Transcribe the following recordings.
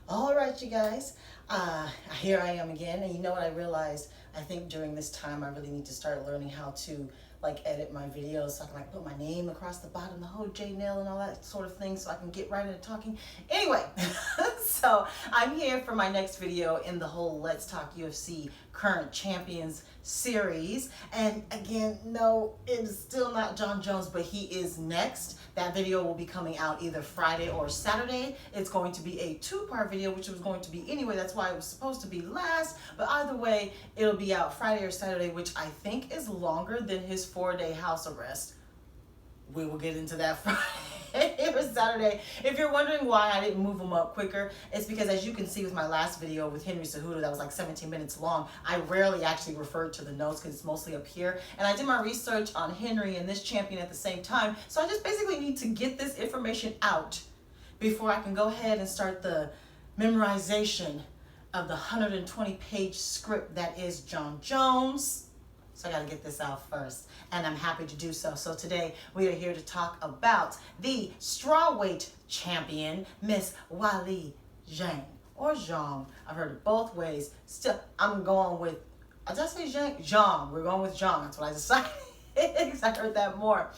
All right, you guys. Here I am again, and you know what I realized? I think during this time I really need to start learning how to like edit my videos so I can like put my name across the bottom, the whole J nail and all that sort of thing, so I can get right into talking. Anyway, so I'm here for my next video in the whole Let's Talk UFC Current Champions series. And again, no, it's still not John Jones, but he is next. That video will be coming out either Friday or Saturday. It's going to be a two-part video, which was going to be anyway. That's why it was supposed to be last. But either way, it'll be out Friday or Saturday, which I think is longer than his 4-day house arrest. We will get into that Friday or Saturday. If you're wondering why I didn't move them up quicker, it's because, as you can see with my last video with Henry Cejudo that was like 17 minutes long, I rarely actually referred to the notes because it's mostly up here. And I did my research on Henry and this champion at the same time. So I just basically need to get this information out before I can go ahead and start the memorization of the 120-page script that is John Jones. So I got to get this out first, and I'm happy to do so. So today we are here to talk about the strawweight champion, Miss Weili Zhang, or Zhang. I've heard it both ways. Still, I'm going with, did I say Zhang? Zhang. We're going with Zhang. That's what I decided. I heard that more.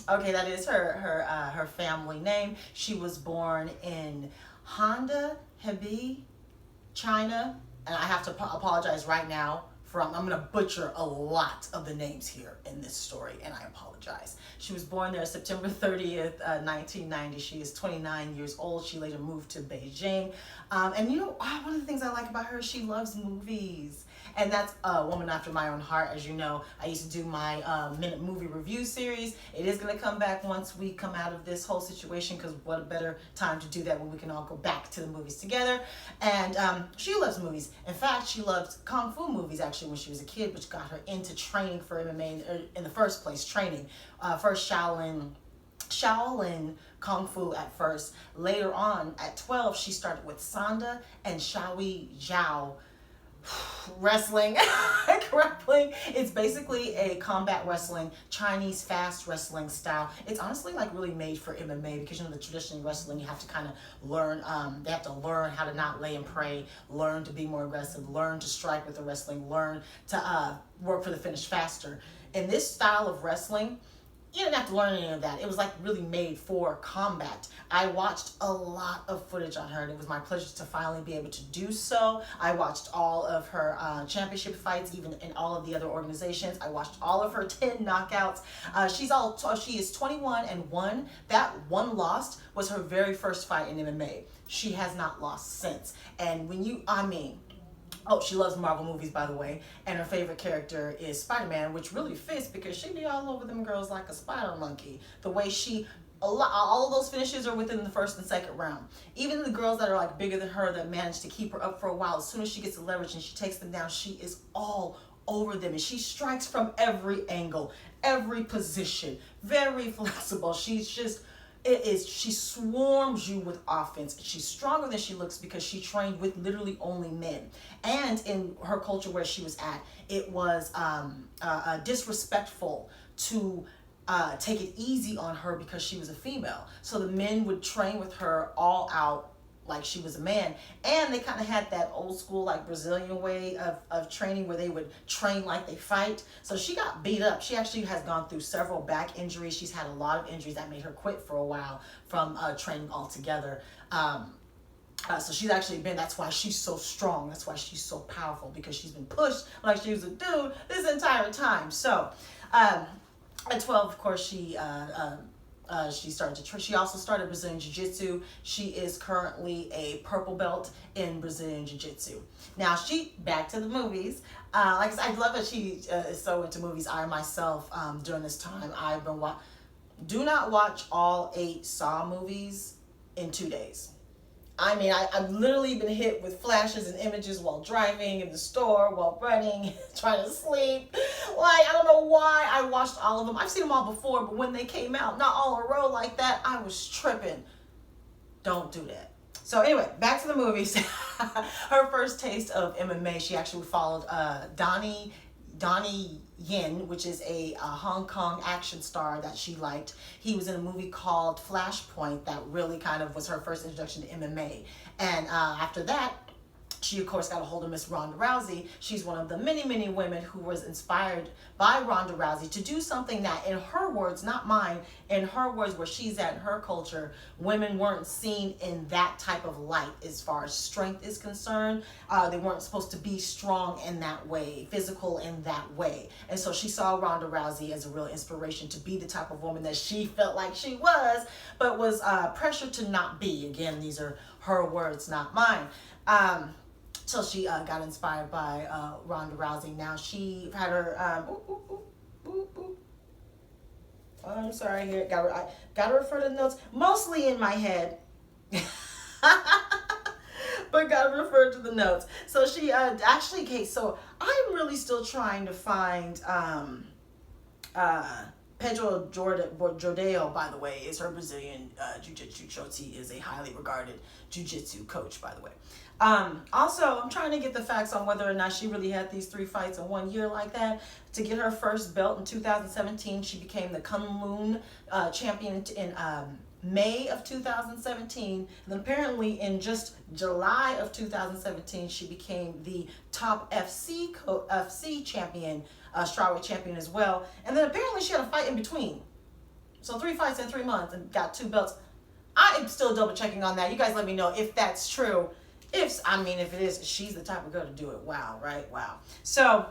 Okay, that is her family name. She was born in Honda, Hebei, China, and I have to apologize right now. I'm going to butcher a lot of the names here in this story, and I apologize. She was born there September 30th, 1990. She is 29 years old. She later moved to Beijing. And you know, one of the things I like about her, she loves movies. And that's a woman after my own heart. As you know, I used to do my minute movie review series. It is going to come back once we come out of this whole situation, because what a better time to do that when we can all go back to the movies together. And she loves movies. In fact, she loved Kung Fu movies actually when she was a kid, which got her into training for MMA in the first place, training. First Shaolin Kung Fu at first. Later on, at 12, she started with Sanda and Shaoi Jiao wrestling. Grappling. It's basically a combat wrestling, Chinese fast wrestling style. It's honestly like really made for MMA, because you know the traditional wrestling, you have to kind of learn, they have to learn how to not lay and pray, learn to be more aggressive, learn to strike with the wrestling, learn to work for the finish faster. In this style of wrestling, you didn't have to learn any of that. It was like really made for combat. I watched a lot of footage on her, and it was my pleasure to finally be able to do so. I watched all of her championship fights, even in all of the other organizations. I watched all of her 10 knockouts. She is 21-1. That one loss was her very first fight in MMA. She has not lost since. And oh, she loves Marvel movies, by the way, and her favorite character is Spider-Man, which really fits because she be all over them girls like a spider monkey. The way all of those finishes are within the first and second round. Even the girls that are like bigger than her that manage to keep her up for a while, as soon as she gets the leverage and she takes them down, she is all over them, and she strikes from every angle, every position, very flexible. She swarms you with offense. She's stronger than she looks because she trained with literally only men. And in her culture where she was at, it was disrespectful to take it easy on her because she was a female. So the men would train with her all out like she was a man. And they kind of had that old school like Brazilian way of training where they would train like they fight. So she got beat up. She actually has gone through several back injuries. She's had a lot of injuries that made her quit for a while from training altogether. So she's actually that's why she's so strong. That's why she's so powerful, because she's been pushed like she was a dude this entire time. So at 12, of course, she also started Brazilian Jiu-Jitsu. She is currently a purple belt in Brazilian Jiu-Jitsu. Now, back to the movies. Like I said, I love that she is so into movies. I myself, during this time, do not watch all 8 Saw movies in 2 days. I mean, I've literally been hit with flashes and images while driving, in the store, while running, trying to sleep. Like, I don't know why I watched all of them. I've seen them all before, but when they came out, not all in a row like that, I was tripping. Don't do that. So anyway, back to the movies. Her first taste of MMA, she actually followed Donnie Donnie Yen, which is a Hong Kong action star that she liked. He was in a movie called Flashpoint that really kind of was her first introduction to MMA. And after that, she, of course, got a hold of Miss Ronda Rousey. She's one of the many, many women who was inspired by Ronda Rousey to do something that, in her words, not mine, in her words, where she's at in her culture, women weren't seen in that type of light as far as strength is concerned. They weren't supposed to be strong in that way, physical in that way. And so she saw Ronda Rousey as a real inspiration to be the type of woman that she felt like she was, but was pressured to not be. Again, these are her words, not mine. So she got inspired by Ronda Rousey. Now she had her. I'm sorry. Here, I got to refer to the notes, mostly in my head, but got to refer to the notes. So she actually. Okay, so I'm really still trying to find Pedro Jordao, by the way, is her Brazilian jiu-jitsu coach. He is a highly regarded jiu-jitsu coach, by the way. Also, I'm trying to get the facts on whether or not she really had these 3 fights in 1 year like that. To get her first belt in 2017, she became the Kunlun champion in May of 2017. And then apparently in just July of 2017, she became the top FC champion, strawweight champion as well. And then apparently she had a fight in between. So 3 fights in 3 months and got 2 belts. I am still double checking on that. You guys let me know if that's true. If it is, she's the type of girl to do it. Wow, right? Wow. So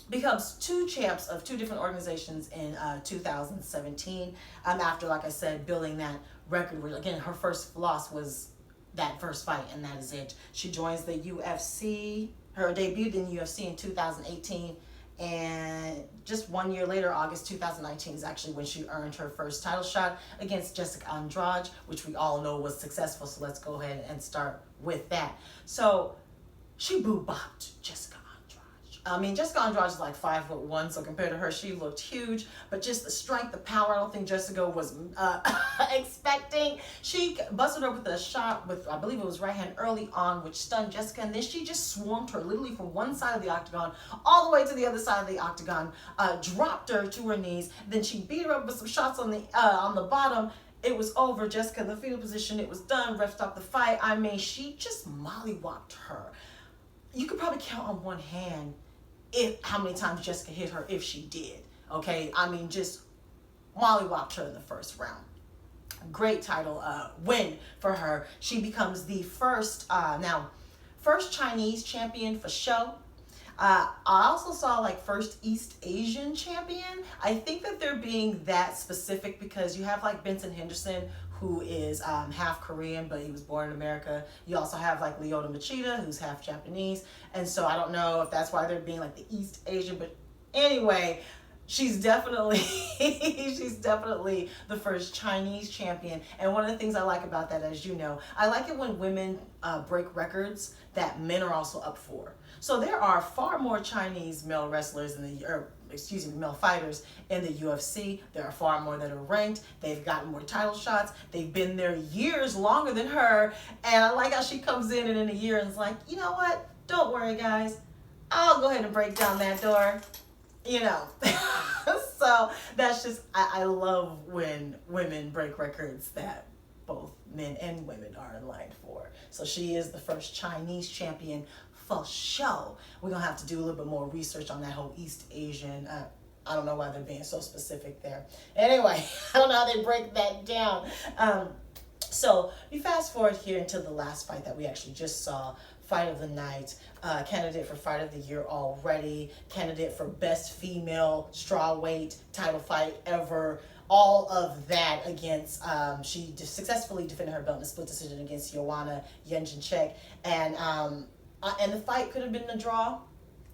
becomes 2 champs of 2 different organizations in 2017. After, like I said, building that record. Where, again, her first loss was that first fight, and that is it. She joins the UFC. Her debut in UFC in 2018. And just 1 year later, August 2019 is actually when she earned her first title shot against Jessica Andrade, which we all know was successful. So let's go ahead and start with that. So she boo-bopped Jessica Andrade. I mean, Jessica Andrade is like 5'1", so compared to her, she looked huge. But just the strength, the power, I don't think Jessica was expecting. She busted her with a shot with, I believe it was right hand early on, which stunned Jessica. And then she just swarmed her literally from one side of the octagon all the way to the other side of the octagon, dropped her to her knees. Then she beat her up with some shots on the bottom. It was over. Jessica in the fetal position. It was done. Ref stopped the fight. I mean, she just mollywopped her. You could probably count on one hand how many times Jessica hit her if she did. Okay, I mean, just mollywopped her in the first round. Great title win for her. She becomes the first Chinese champion for show. I also saw like first East Asian champion. I think that they're being that specific because you have like Benson Henderson, who is half Korean, but he was born in America. You also have like Lyoto Machida, who's half Japanese. And so I don't know if that's why they're being like the East Asian, but anyway, she's definitely the first Chinese champion. And one of the things I like about that, as you know, I like it when women break records that men are also up for. So there are far more Chinese male wrestlers male fighters in the UFC. There are far more that are ranked. They've gotten more title shots. They've been there years longer than her. And I like how she comes in and in a year and is like, you know what? Don't worry, guys. I'll go ahead and break down that door. You know. So that's just, I love when women break records that both men and women are in line for. So she is the first Chinese champion for show. We're going to have to do a little bit more research on that whole East Asian. I don't know why they're being so specific there. Anyway, I don't know how they break that down. So we fast forward here into the last fight that we actually just saw. Fight of the night, candidate for fight of the year already, candidate for best female strawweight title fight ever. All of that against, she successfully defended her belt in a split decision against Joanna Jędrzejczyk. And the fight could have been a draw.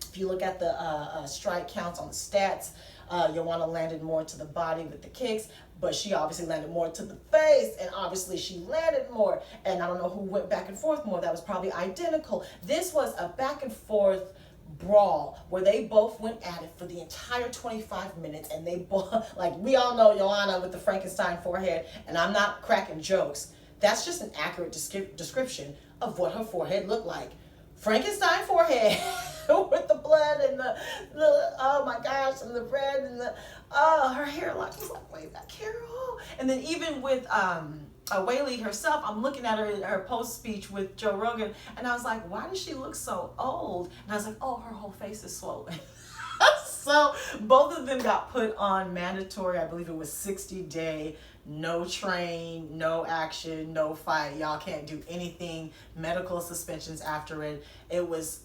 If you look at the strike counts on the stats, Joanna landed more to the body with the kicks, but she obviously landed more to the face, and obviously she landed more. And I don't know who went back and forth more. That was probably identical. This was a back and forth brawl where they both went at it for the entire 25 minutes, and they both, like we all know Joanna with the Frankenstein forehead, and I'm not cracking jokes. That's just an accurate description of what her forehead looked like. Frankenstein forehead with the blood and the oh my gosh, and the red and the her hairline. I was like, wait, that Carol. And then even with Weili herself, I'm looking at her post speech with Joe Rogan, and I was like, why does she look so old? And I was like, oh, her whole face is swollen. So both of them got put on mandatory, I believe it was 60-day, no train, no action, no fight. Y'all can't do anything, medical suspensions after it. It was,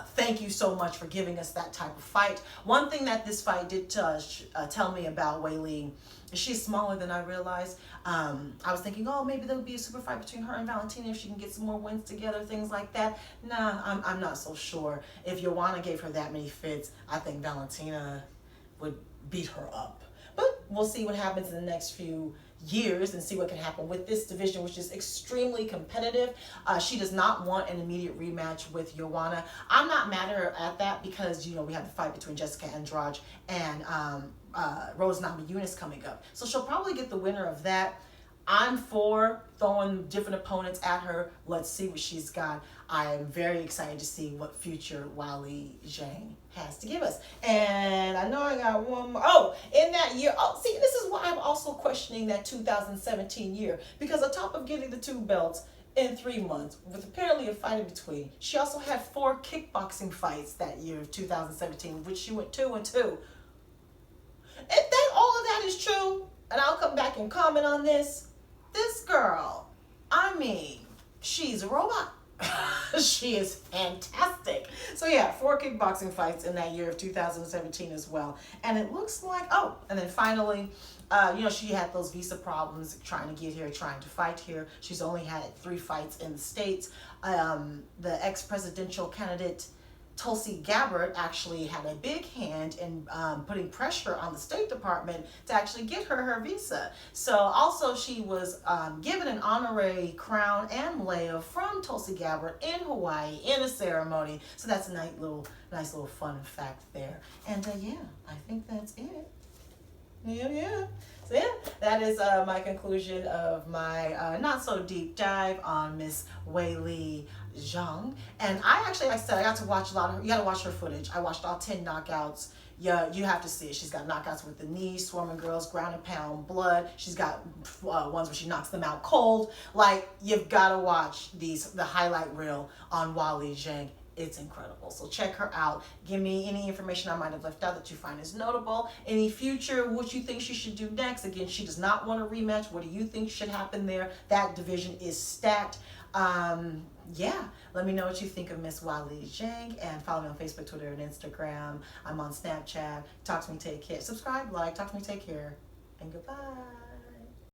thank you so much for giving us that type of fight. One thing that this fight did tell me about Weili, she's smaller than I realized. I was thinking, oh, maybe there would be a super fight between her and Valentina if she can get some more wins together, things like that. Nah, I'm not so sure. If Joanna gave her that many fits, I think Valentina would beat her up. But we'll see what happens in the next few years and see what can happen with this division, which is extremely competitive. She does not want an immediate rematch with Joanna. I'm not mad at her at that because, you know, we have the fight between Jessica Andrade and Rose Namajunas coming up. So she'll probably get the winner of that. I'm for throwing different opponents at her. Let's see what she's got. I am very excited to see what future Weili Zhang has to give us. And I know I got one more. Oh, in that year. Oh, see, this is why I'm also questioning that 2017 year. Because on top of getting the 2 belts in 3 months, with apparently a fight in between, she also had 4 kickboxing fights that year of 2017, which she went 2-2. If that all of that is true, and I'll come back and comment on this, this girl, I mean, she's a robot. She is fantastic. So yeah, 4 kickboxing fights in that year of 2017 as well. And it looks like, oh, and then finally, you know, she had those visa problems trying to get here, trying to fight here. She's only had 3 fights in the States. The ex-presidential candidate Tulsi Gabbard actually had a big hand in putting pressure on the State Department to actually get her visa. So also she was given an honorary crown and lei from Tulsi Gabbard in Hawaii in a ceremony. So that's a nice little fun fact there. And yeah, I think that's it. Yeah. So yeah, that is my conclusion of my not so deep dive on Miss Weili Zhang. And I actually, like I said, I got to watch a lot of her. You got to watch her footage. I watched all 10 knockouts. Yeah, you have to see it. She's got knockouts with the knees, swarming girls, ground and pound, blood. She's got ones where she knocks them out cold. Like, you've got to watch the highlight reel on Weili Zhang. It's incredible. So check her out. Give me any information I might have left out that you find is notable. Any future, what you think she should do next. Again, she does not want a rematch. What do you think should happen there? That division is stacked. Yeah, let me know what you think of Miss Weili Zhang, and follow me on Facebook, Twitter, and Instagram. I'm on Snapchat. Talk to me, take care. Subscribe, like, talk to me, take care, and goodbye.